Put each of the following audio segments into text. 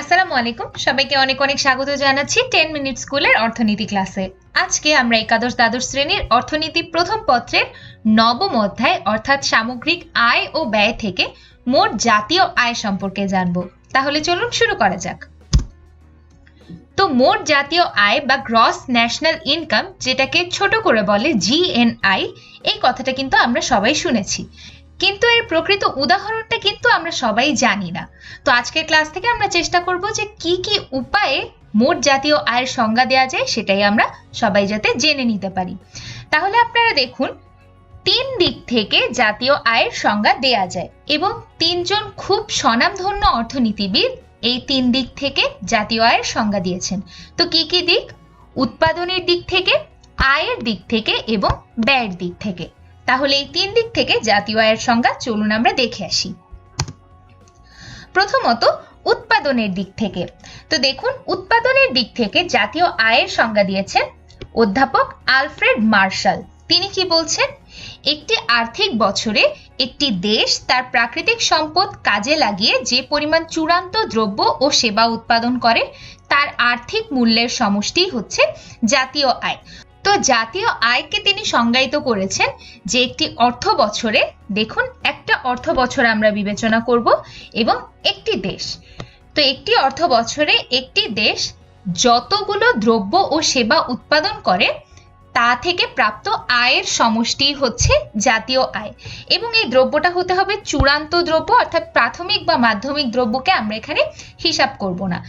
আসসালামু আলাইকুম, সবাইকে অনেক অনেক স্বাগত জানাচ্ছি 10 মিনিট স্কুলের অর্থনীতি ক্লাসে। আজকে আমরা একাদশ দ্বাদশ শ্রেণীর অর্থনীতি প্রথম পত্রের নবম অধ্যায় অর্থাৎ সামগ্রিক আয় ও ব্যয় থেকে মোট জাতীয় আয় সম্পর্কে জানব। তাহলে চলুন শুরু করা যাক। তো মোট জাতীয় আয় বা গ্রস ন্যাশনাল ইনকাম, যেটাকে ছোট করে বলে জিএনআই, এই কথাটা কিন্তু আমরা সবাই শুনেছি, কিন্তু এর প্রকৃত উদাহরণটা কিন্তু আমরা সবাই জানি না। তো আজকের ক্লাস থেকে আমরা চেষ্টা করব যে কি কি উপায়ে মোট জাতীয় আয়ের সংজ্ঞা দেওয়া যায় সেটাই আমরা সবাই যাতে জেনে নিতে পারি। তাহলে আপনারা দেখুন, তিন দিক থেকে জাতীয় আয়ের সংজ্ঞা দেয়া যায় এবং তিনজন খুব স্বনামধন্য অর্থনীতিবিদ এই তিন দিক থেকে জাতীয় আয়ের সংজ্ঞা দিয়েছেন। তো কি কি দিক? উৎপাদনের দিক থেকে, আয়ের দিক থেকে এবং ব্যয়ের দিক থেকে। তাহলে এই তিন দিক থেকে জাতীয় আয়ের সংজ্ঞা চলুন আমরা দেখে আসি। প্রথমত উৎপাদনের দিক থেকে। তো দেখুন, উৎপাদনের দিক থেকে জাতীয় আয়ের সংজ্ঞা দিয়েছেন অধ্যাপক আলফ্রেড মার্শাল। তিনি কি বলছেন? একটি আর্থিক বছরে একটি দেশ তার প্রাকৃতিক সম্পদ কাজে লাগিয়ে যে পরিমাণ চূড়ান্ত দ্রব্য ও সেবা উৎপাদন করে তার আর্থিক মূল্যের সমষ্টি হচ্ছে জাতীয় আয়। তো জাতীয় আয়কে তিনি সংজ্ঞায়িত করেছেন যে একটি অর্থ বছরে, দেখুন একটা অর্থ বছর আমরা বিবেচনা করব এবং একটি দেশ, তো একটি অর্থ বছরে একটি দেশ যতগুলো দ্রব্য ও সেবা উৎপাদন করে তা থেকে প্রাপ্ত আয়ের সমষ্টি হচ্ছে জাতীয় আয়। এবং এই দ্রব্যটা হতে হবে চূড়ান্ত দ্রব্য, অর্থাৎ প্রাথমিক বা মাধ্যমিক দ্রব্যকে আমরা এখানে হিসাব করব না।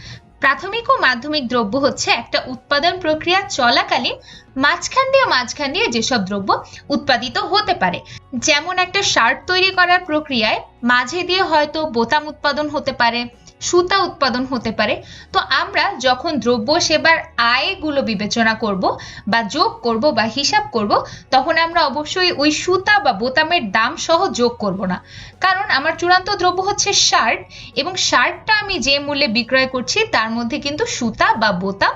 প্রাথমিক ও মাধ্যমিক দ্রব্য হচ্ছে একটা উৎপাদন প্রক্রিয়া চলাকালীন মাঝখান দিয়ে যেসব দ্রব্য উৎপাদিত হতে পারে। যেমন একটা শার্ট তৈরি করার প্রক্রিয়ায় মাঝে দিয়ে হয়তো বোতাম উৎপাদন হতে পারে, সুতা উৎপাদন হতে পারে। তো আমরা যখন দ্রব্য সেবার আয়গুলো বিবেচনা করব বা যোগ করব বা হিসাব করব, তখন আমরা অবশ্যই ওই সুতা বা বোতামের দাম সহ যোগ করব না, কারণ আমার চূড়ান্ত দ্রব্য হচ্ছে শার্ট এবং শার্টটা আমি যে মূল্যে বিক্রয় করছি তার মধ্যে কিন্তু সুতা বা বোতাম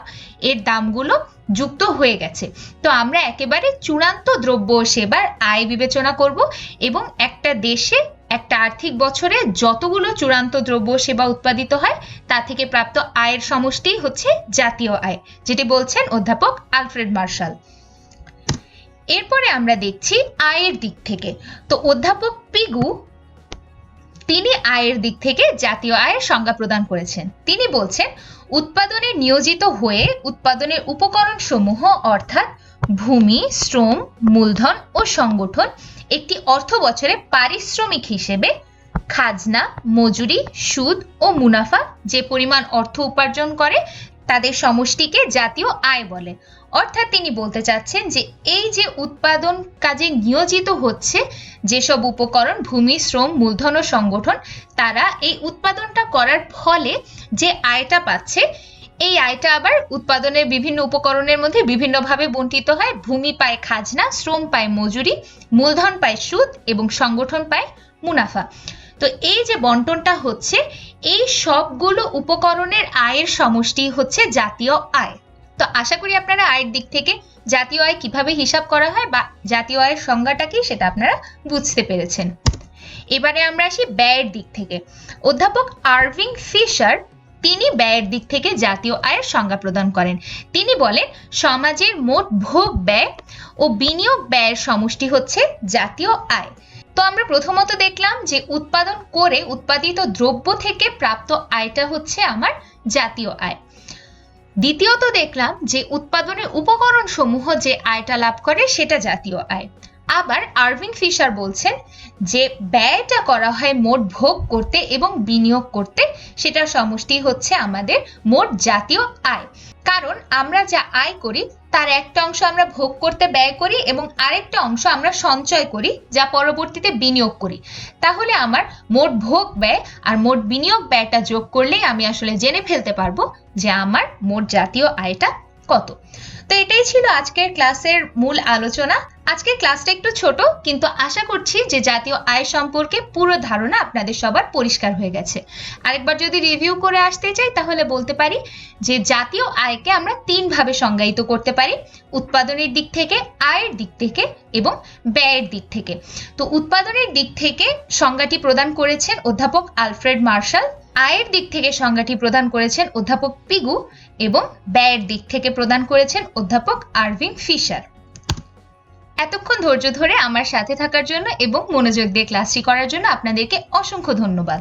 এর দামগুলো যুক্ত হয়ে গেছে। তো আমরা একেবারে চূড়ান্ত দ্রব্য সেবার আয় বিবেচনা করব এবং একটা দেশে একটা আর্থিক বছরে যতগুলো চূড়ান্ত দ্রব্য সেবা উৎপাদিত হয় তা থেকে প্রাপ্ত আয়ের সমষ্টি হচ্ছে জাতীয় আয়, যেটি বলছেন অধ্যাপক আলফ্রেড মার্শাল। এরপরে আমরা দেখছি আয়ের দিক থেকে। তো অধ্যাপক পিগু তিনি আয়ের দিক থেকে জাতীয় আয়ের সংজ্ঞা প্রদান করেছেন। তিনি বলছেন, উৎপাদনে নিয়োজিত হয়ে উৎপাদনের উপকরণ সমূহ অর্থাৎ ভূমি, শ্রম, মূলধন ও সংগঠন একটি অর্থ বছরে পারিশ্রমিক হিসেবে খাজনা, মজুরি, সুদ ও মুনাফা যে পরিমাণ অর্থ উপার্জন করে তাদের সমষ্টিকে জাতীয় আয় বলে। অর্থাৎ তিনি বলতে চাচ্ছেন যে এই যে উৎপাদন কাজে নিয়োজিত হচ্ছে যেসব উপকরণ, ভূমি, শ্রম, মূলধন ও সংগঠন, তারা এই উৎপাদনটা করার ফলে যে আয়টা পাচ্ছে, এই আয়টা আবার উৎপাদনের বিভিন্ন উপকরণের মধ্যে বিভিন্নভাবে বণ্টিত হয়। ভূমি পায় খাজনা, শ্রম পায় মজুরি, মূলধন পায় সুদ এবং সংগঠন পায় মুনাফা। তো এই যে বন্টনটা হচ্ছে, এই সবগুলো উপকরণের আয়ের সমষ্টি হচ্ছে জাতীয় আয়। তো আশা করি আপনারা আয়ের দিক থেকে জাতীয় আয় কিভাবে হিসাব করা হয় বা জাতীয় আয়ের সংজ্ঞাটা কি সেটা আপনারা বুঝতে পেরেছেন। এবারে আমরা আসি ব্যয়ের দিক থেকে। অধ্যাপক আরভিং ফিশার তিনি ব্যয়ের দিক থেকে জাতীয় আয়ের সংজ্ঞা প্রদান করেন। তিনি বলেন, সমাজের মোট ভোগ ব্যয় ও বিনিয়োগ ব্যয়ের সমষ্টি হচ্ছে জাতীয় আয়। তো আমরা প্রথমত দেখলাম যে উৎপাদন করে উৎপাদিত দ্রব্য থেকে প্রাপ্ত আয়টা হচ্ছে আমার জাতীয় আয়। দ্বিতীয়ত দেখলাম যে উৎপাদনের উপকরণ সমূহ যে আয়টা লাভ করে সেটা জাতীয় আয়। আবার আরভিং ফিশার বলছেন যে ব্যয়টা করা হয় মোট ভোগ করতে এবং বিনিয়োগ করতে, সেটার সমষ্টি হচ্ছে আমাদের মোট জাতীয় আয়। কারণ আমরা যা আয় করি তার একটা অংশ আমরা ভোগ করতে ব্যয় করি এবং আরেকটা অংশ আমরা সঞ্চয় করি যা পরবর্তীতে বিনিয়োগ করি। তাহলে আমার মোট ভোগ ব্যয় আর মোট বিনিয়োগ ব্যয়টা যোগ করলেই আমি আসলে জেনে ফেলতে পারবো যে আমার মোট জাতীয় আয়টা কত। তো এটাই ছিল আজকের ক্লাসের মূল আলোচনা। আজকের ক্লাসটা একটু ছোট, কিন্তু আশা করছি যে জাতীয় আয় সম্পর্কে পুরো ধারণা আপনাদের সবার পরিষ্কার হয়ে গেছে। আরেকবার যদি রিভিউ করে আসতে চাই তাহলে বলতে পারি যে জাতীয় আয়কে আমরা তিন ভাবে সংজ্ঞায়িত করতে পারি: উৎপাদনের দিক থেকে, আয়ের দিক থেকে এবং ব্যয়ের দিক থেকে। তো উৎপাদনের দিক থেকে সংজ্ঞাটি প্রদান করেছেন অধ্যাপক আলফ্রেড মার্শাল। আয়ের দিক থেকে সংজ্ঞাটি প্রদান করেছেন অধ্যাপক পিগু এবং ব্যয়ের দিক থেকে প্রদান করেছেন অধ্যাপক আরভিং ফিশার। এতক্ষণ ধৈর্য ধরে আমার সাথে থাকার জন্য এবং মনোযোগ দিয়ে ক্লাসটি করার জন্য আপনাদেরকে অসংখ্য ধন্যবাদ।